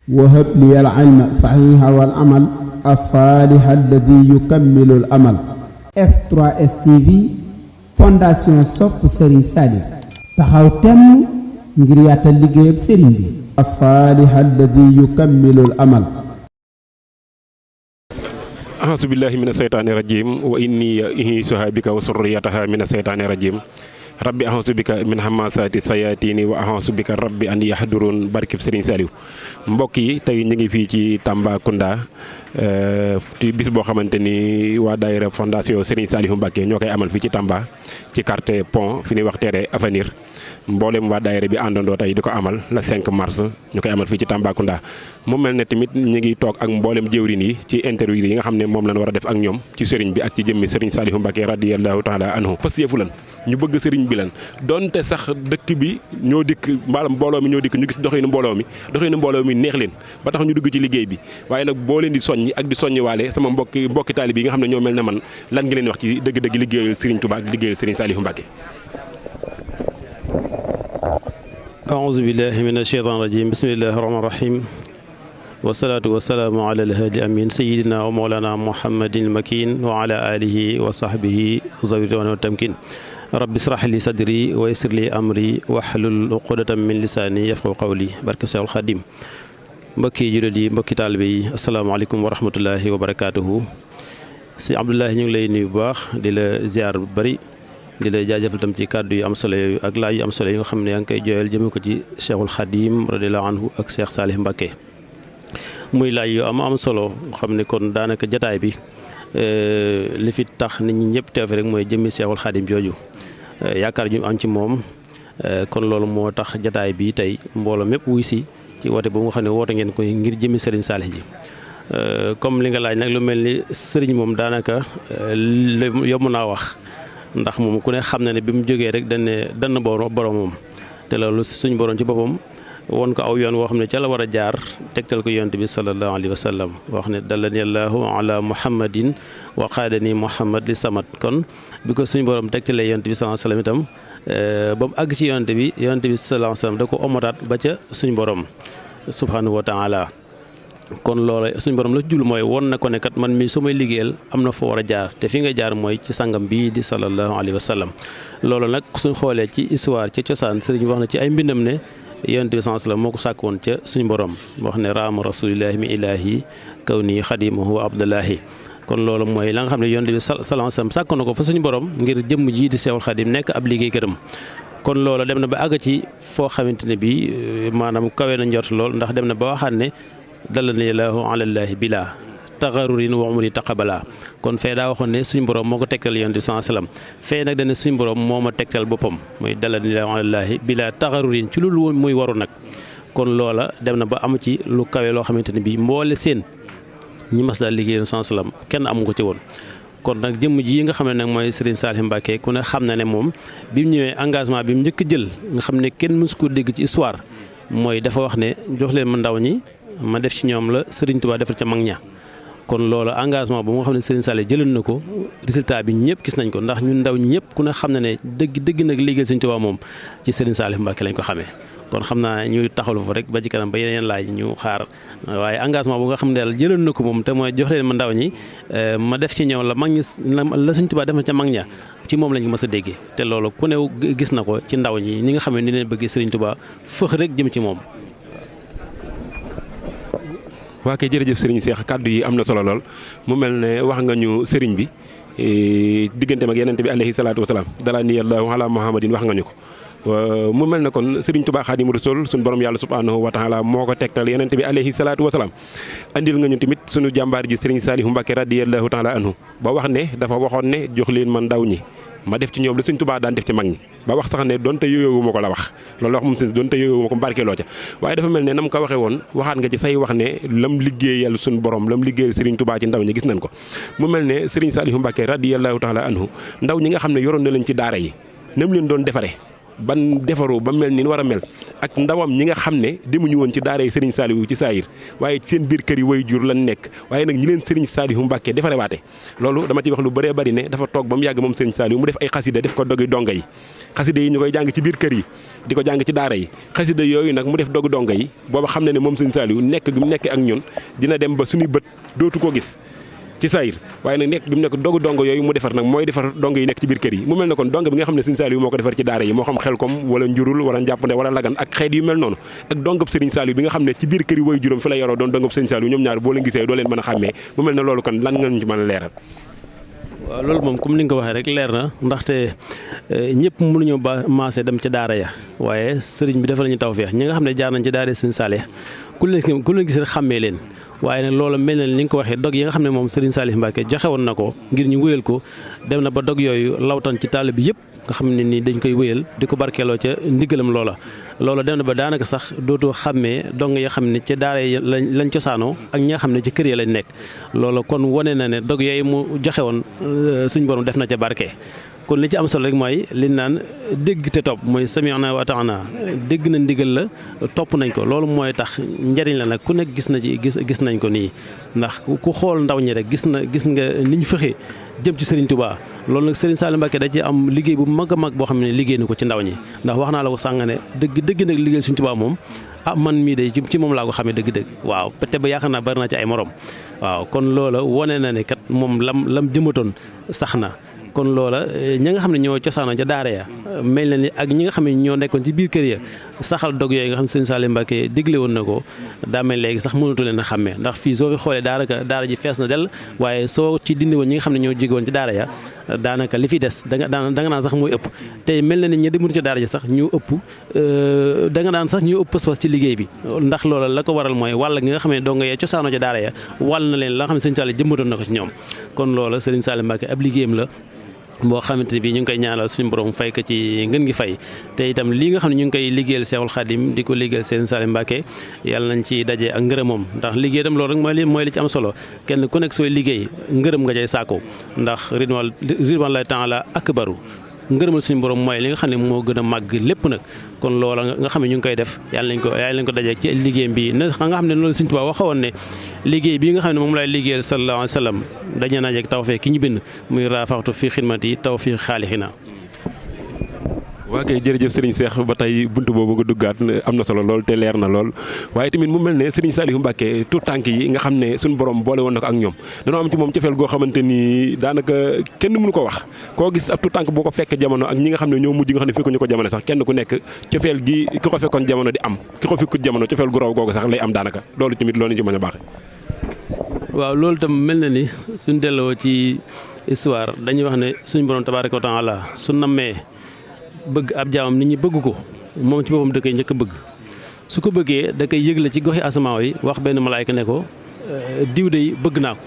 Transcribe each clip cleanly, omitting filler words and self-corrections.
وهب لي العلم صحيح والعمل الصالح الذي يكمل الأمل. F3S TV fondation sopp Serigne Saliou taxaw temm ngir yaatal liggéeyam Serigne bi. الصالح الذي يكمل الأمل. أعوذ بالله من الشيطان الرجيم وإني أعيذها بك وذريتها من الشيطان الرجيم. rabbi a'uuzu bika min hamazaati sayaatini wa a'uuzu bika rabbi an yahduruun barkib Serigne Saliou. mbokk yi tey ñu ngi fii ci Tambacounda ci bis boo xamante ni waa daayira fondation Serigne Saliou Mbacké ñoo koy amal fii ci Tamba ci quartier Pont fi ñuy wax terre avenir mboolem waa daayira bi àndandoo tey di ko amal le 5 mars ñu koy amal fii ci Tambacounda. mu mel ne tamit ñu ngi toog ak mboolem jëwriñ yi ci interview yi nga xam ne moom lañ war a def ak ñoom ci Serigne bi ak ci jëmmi Serigne Saliou Mbacké radiyallahu taala anhu parce que yëfu lan ñu bëgg Serigne bi lan donte sax dëkk bi ñoo dikk maanaam mbooloo mi ñoo dikk ñu gis doxinu mbooloo mi neex leen ba tax ñu dugg ci liggéey bi waaye nag boo leen di soññi ak di soññi waale sama mbokki taalib yi nga xam ne ñoo mel ne man lan nga leen wax ci dëgg-dëgg liggéeyal Serigne Touba ak liggéeyal Serigne Saliou Mbacké. a'uuzu billahi mina shaytaani rajiim bismillahi rahmaani rahiim wasalaatu wasalaamu ala alhaadi amin sayidina wa mawlana muhammadin makin wa ala alihi wa sahbihi zawi ridwaan wa tamkin rabbi israh li sadri wa yassir li amri wahlul uqdatan min lisaani yafqahu qawli barke Seexul Xadim. mbokki jullit yi mbokki taalibe yi asalaamaaleykum wa rahmatullahi wa barakaatuhu. si Abdoulahi ñu ngi lay nuyu bu baax di la ziar bu bari di la jaajëfal tam ci kàddu yu am solo yooyu ak laaj yu am solo yi nga xam ne yaa ngi koy jooyal jëme ko ci Seexul Xadim radiyallahu anhu ak Seex Saliou Mbacké muy laaj yu am solo xam ne kon daanaka jataay bi li fi tax nit ñi ñëpp teew rek mooy jëmmi Seexul Xadim jooju yaakaar ju am ci moom kon loolu moo tax jataay bi tey mbooloo mépp wuy si ci woote bu nga xam ne woote ngeen ko ngir jëmmi Serigne Saliou ji comme li nga laaj nag lu mel ni Serigne moom daanaka yomb naa wax ndax moom ku ne xam na ne bi mu jógee rek dañ na boromam te loolu suñ borom ci boppam won ko aw yoon woo xam ne ca la war a jaar tegtal ko yonent bi sallallahu alayhi wa sallam wax ne dallani allahu ala muhammadin wa qaadani muhammad li samat kon bi ko suñ borom tegtalee yonent bi sallallahu alayhi wa sallam itam ba mu àgg ci yonent bi sallallahu alayhi wa sallam da ko omotaat ba ca suñ borom subhanahu wa taala kon loola suñ borom la jublu mooy won na ko ne kat man mii su may liggéeyal am na foo war a jaar te fi nga jaar mooy ci sangam bii di sallallahu alayhi wa sallam loolu nag suñ xoolee ci histoire ci cosaan sëriñ wax na ci ay mbindam ne yonent bi sallallahu alayhi wa sallam moo ko sàkk woon ca suñ borom wax ne raama rasulillahi mi ilahi kaw nii xadimahu wa abdullahi kon loolu mooy la nga xam ne yonent bi sallallahu alayhi wa sallam sàkk na ko fa suñ borom ngir jëmm ji di Seexul Xadim nekk ab liggéeykatam kon loolu dem na ba àgg ci foo xamante ne bii maanaam kawe na njort lool ndax dem na ba waxaat ne dallani llaahu alallaahi bila taxarurin wa umri taqabala kon fee daa waxoon ne suñ borom moo ko tegtal yonent bi sallallahu alayhi wa sallam fee nag dane suñ borom moo ma tegtal boppam muy dallani llaahu alallaahi bila taxarurin ci loolu muy waru nag kon loola dem na ba am ci lu kawe loo xamante ne bii mboole seen ñi mas daal liggéey sallallahu alayhi wa sallam kenn amu ko ci woon kon nag jëmm ji nga xam ne nag mooy Serigne Saliou Mbacké ku ne xam na ne moom bi mu ñëwee engagement bi mu njëkk jël nga xam ne kenn mësu ko dégg ci histoire mooy dafa wax ne jox leen ma ndaw ñi ma def ci ñoom la Serigne Touba defal ca mag ña kon loolu engagement bu nga xam ne Serigne Saliou jëloon na ko résultat bi ñëpp gis nañ ko ndax ñun ndaw ñi ñëpp ku ne xam na ne dëgg nag liggéey Serigne Touba moom ci Serigne Saliou Mbacké lañ ko xamee kon xam naa ñu taxalu fa rek ba ci kanam ba yeneen laaj ñu xaar waaye engagement bu nga xam ne daal jëloon na ko moom te mooy jox leen ma ndaw ñi ma def ci ñoom la mag ñi la Serigne Touba def na ca mag ña ci moom lañ ko mës a déggee te loolu ku ne gis na ko ci ndaw ñi nga xam ne ni leen bëggee Serigne Touba fëx rek jëm ci moom. waa kay jërëjëf Serigne Cheikh kàddu yi am na solo lool mu mel ne wax nga ñu Serigne bi digganteem ak Yonent bi alayhi salaatu wa salaam dallani llaahu ala muhammadin wax nga ñu ko. mu mel ne kon Serigne Touba Xaadimu Rasuul suñu borom yàlla subhanahu wa taala moo ko tegtal Yonent bi alayhi salaatu wa salaam andil nga ñu tamit suñu jàmbaar ji Serigne Saliou Mbacké radiyallahu taala anhu ba wax ne dafa waxoon ne jox leen man ndaw ñi ma def ci ñoom la Serigne Touba daan def ci mag ñi ba wax sax ne donte yooyu ma ko la wax loolu wax moom si donte yooyu ma ko mbarkeeloo ca waaye dafa mel ne nam ko waxee woon waxaat nga ci say wax ne lam liggéeyal suñu borom lam liggéeyal Serigne Touba ci ndaw ñi gis nañ ko mu mel ne Serigne Saliou Mbacké radiyallahu taala anhu ndaw ñi nga xam ne yoroon na leen ci daara yi nam leen doon defare ban defaroo ba mel ni war a mel ak ndawam ñi nga xam ne demuñu woon ci daaray Serigne Saliou ci saayir waaye seen biir kër yi way jur lan nekk waaye nag ñi leen Serigne Saliou Mbacke defarewaate loolu dama ci wax lu bëree bëri ne dafa toog ba mu yàgg moom Serigne Saliou mu def ay xasida def ko dogi donga yi xasida yi ñu koy jàng ci biir kër yi di ko jàng ci daara yi xasida yooyu nag mu def dogi donga yi booba xam ne ne moom Serigne Saliou nekk gi mu nekk ak ñun dina dem ba suñuy bët dootu ko gis ci sayir waaye nag nekk bi mu nekk dogu dongo yooyu mu defar nag mooy defar dongo yi nekk ci biir kër yi mu mel ne kon dongo bi nga xam ne Serigne Saliou moo ko defar ci daara yi moo xam Xelkom wala njurul wala njàppande wala lagan ak xeet yu mel noonu ak dongob Serigne Saliou bi nga xam ne ci biir kër yi way juróom fi la yoroo doon dongob Serigne Saliou ñoom ñaar boo leen gisee doo leen mën a xàmmee mu mel ne loolu kon lan nga ñu ci mën a leeral. waaw loolu moom comme ni nga ko waxee rek leer na ndaxte ñëpp mënuñoo maase dem ci daara ya waaye sëriñ bi defal nañu tawfeex ñi nga xam ne jaar nañ ci daara Serigne Saliou ku leen gis rek xàmmee leen waaye nag loolu mel na ni nga ko waxee dog yi nga xam ne moom Serigne Saliou Mbacke joxe woon na ko ngir ñu wéyal ko dem na ba dog yooyu lawtan ci taalibe bi yëpp nga xam ne ni dañ koy wéyal di ko barkeeloo ca ndigalam loola dem na ba daanaka sax dootoo xàmmee dong ya xam ne ca daara yi lañ cosaanoo ak ñi nga xam ne ci kër ya lañ nekk loola kon wane na ne dog yooyu mu joxe woon suñ borom def na ca barke. kon li ci am solo rek mooy li naan dégg te topp mooy sami'na wa ata'na dégg na ndigal la topp nañ ko loolu mooy tax njariñ la nag ku nekk gis na ci gis nañ ko nii ndax ku xool ndaw ñi rek gis nga ni ñu fexe jëm ci Serigne Touba loolu nag Serigne Saliou Mbacke da ci am liggéey bu mag a mag boo xam ne liggéey na ko ci ndaw ñi ndax wax naa la ko sàng ne dëgg nag liggéey Serigne Touba moom man mii de ci moom laa ko xamee dëgg-dëgg waaw peut-être ba yaakaar naa bari naa ci ay morom waaw kon loola wane na ne kat moom lam jëmatoon sax na. kon loola ñi nga xam ne ñoo cosaanoo ca daara ya mel na ni ak ñi nga xam ne ñoo nekkoon ci biir kër ya saxal dog yooyu nga xam ne Serigne Saliou Mbacke digle woon na ko daa mel léegi sax mënatu leen a xàmmee ndax fii soo fi xoolee daara ji fees na del waaye soo ci dindi woon ñi nga xam ne ñoo jóge woon ci daara ya daanaka li fi des da nga naan sax mooy ëpp te mel na ni ñi demul ci daara ji sax ñu ëpp da nga naan sax ñu ëpp pas-pas ci liggéey bi ndax loola la ko waral mooy wàll gi nga xam ne doo nga yee cosaanoo ca daara ya wàll na leen la nga xam ne Serigne Saliou jëmmatoon na ko ci ñoom kon loola Serigne Saliou Mbacke ab liggéeyam la boo xamante ne bii ñu ngi koy ñaanal suñu borom fay ko ci ngën gi fay te itam lii nga xam ne ñu ngi koy liggéeyal Seexul Xadim di ko liggéeyal Serigne Saliou Mbacke yàlla nañ ci daje ak ngërëmam ndax liggéey itam loolu rek mooy li ci am solo kenn ku nekk sooy liggéey ngërëm nga cay saako ndax ridwan lay ta'ala akbaru ngërëmal suñu borom mooy li nga xam ne moo gën a màgg lépp nag kon loola nga xam ne ñu ngi koy def yàlla nañ ko daje ci liggéeyam bi na nga xam ne loolu Serigne Touba waxoon ne liggéey bii nga xam ne moom lay liggéeyal sallallahu alayhi wa sallam dañu naa jeg tawfeex ki ñu bind muy raafaxtu fi xidmati tawfiq xaalixina. waa kay jërëjëf Serigne Cheikh ba tey buntu boobu nga duggaat am na solo lool te leer na lool waaye tamit mu mel ne Serigne Saliou Mbacke tout tànk yi nga xam ne suñu borom boole woon na ko ak ñoom dañoo am ci moom cofeel goo xamante ni daanaka kenn mënu ko wax koo gis ab tout tànk boo ko fekk jamono ak ñi nga xam ne ñoo mujj nga xam ne fekkuñu ko jamono sax kenn ku nekk cofeel gi ki ko fekkoon jamono di am ki ko fekkut jamono cofeel gu raw googu sax lay am daanaka loolu tamit loolu ñu ci mën a baaxee. waaw loolu tam mel na ni suñ delloo ci histoire dañuy wax ne suñu borom tabaaraka wa taala su nammee bëgg ab jaamam nit ñi bëgg ko moom ci boppam da koy njëkk a bëgg su ko bëggee da koy yëgle ci goxi asamaaw yi wax benn malaayka ne ko diw de bëgg naa ko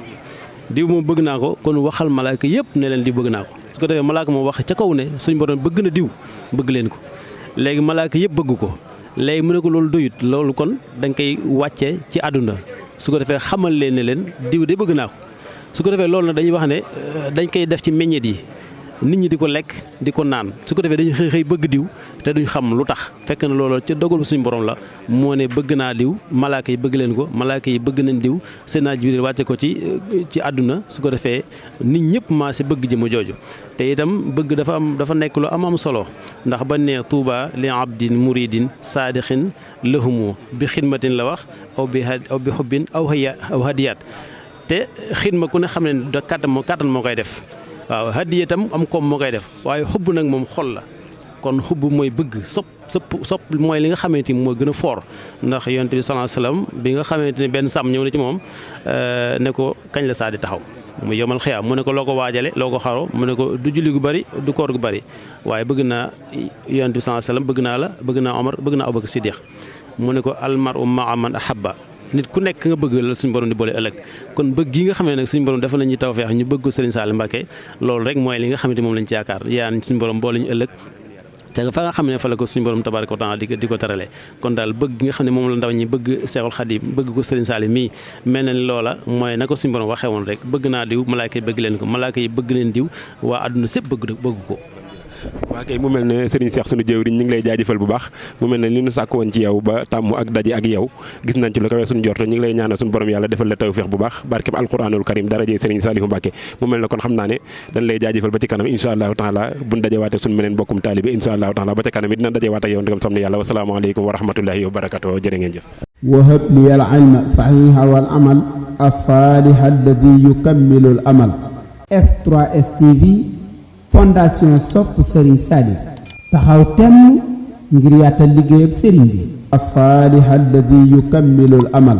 diw moom bëgg naa ko kon waxal malaayka yëpp ne leen diw bëgg naa ko su ko defee malaayka moom wax ca kaw ne suñu borom bëgg na diw bëgg leen ko léegi malaayka yëpp bëgg ko léegi mu ne ko loolu doyut loolu kon dañ koy wàcce ci àdduna su ko defee xamal leen ne leen diw de bëgg naa ko su ko defee loolu nag dañuy wax ne dañ koy def ci meññeet yi nit ñi di ko lekk di ko naan su ko defee dañuy xëy bëgg diw te duñ xam lu tax fekk na loolu ca dogal suñu borom la moo ne bëgg naa diw malaaka yi bëgg leen ko malaaka yi bëgg nañ diw Seydina Jibril wàcce ko ci àdduna su ko defee nit ñëpp maa si bëgg jëma jooju te itam bëgg dafa nekk lu am solo ndax ba ne Tuuba li abdin muridin saadixin lahumu bi xidmatin la wax aw bi xubbin aw hadiyaat te xidma ku ne xam ne da kàttan moo koy def waaw hadiya itam am koom moo koy def waaye xubb nag moom xol la kon xubb mooy bëgg sopp mooy li nga xamante ni mooy gën a foor ndax yonent bi sallallahu alayhi wasallam bi nga xamante ni benn sàmm ñëw na ci moom ne ko kañ la saa di taxaw mu yomal xiyaam mu ne ko loo ko waajale loo ko xaro mu ne ko du julli gu bari du koor gu bari waaye bëgg naa yonent bi sallallahu alayhi wasallam bëgg naa la bëgg naa Omar bëgg naa Abubakar Siddiq mu ne ko almaru ma'a man ahabba nit ku nekk nga bëgg la suñu borom di boole ëllëg kon bëgg gi nga xam ne nag suñu borom dafa nañu tawfeex ñu bëgg ko Serigne Saliou Mbacke loolu rek mooy li nga xamante moom lañ ci yaakaar yaa suñu borom boole ñu ëllëg te fa nga xam ne fa la ko suñu borom tabaaraka wa taala di ko terale kon daal bëgg gi nga xam ne moom la ndaw ñi bëgg Seexul Xadim bëgg ko Serigne Saliou mii mel na ni loola mooy na ko suñu borom waxee woon rek bëgg naa diw malaaka yi bëgg leen ko malaaka yi bëgg leen diw waa àdduna sépp bëgg ko waa kay mu mel ne Serigne Cheikh sunu jëwriñ ñu ngi lay jaajëfal bu baax mu mel ne li ñu sàkk woon ci yow ba tàmm ak daje ak yow gis nañ ci lu kawee suñu jorto ñu ngi lay ñaanal suñu borom yàlla defal la tawfeex bu baax barkeb alquranul karim daraje Serigne Saliou Mbacké mu mel ne kon xam naa ne dañ lay jaajëfal ba ci kanam insha allahu taala buñ dajewaate suñu meneen bokkum taalibe insha allahu taala ba ci kanam it dina dajewaat ak yow ndegam som ne yàlla wasalaamaaleykum wa rahmatullahi wa barakatuh jërë ngeen jëf wahab li al ilma saxiiha wal amal as-saaliha alladi yukammilu al amal F3S TV fondation sopp Serigne Saliou taxaw temm ngir yaatal liggéeyab Serigne bi as-saaliha alladi yukammilu al amal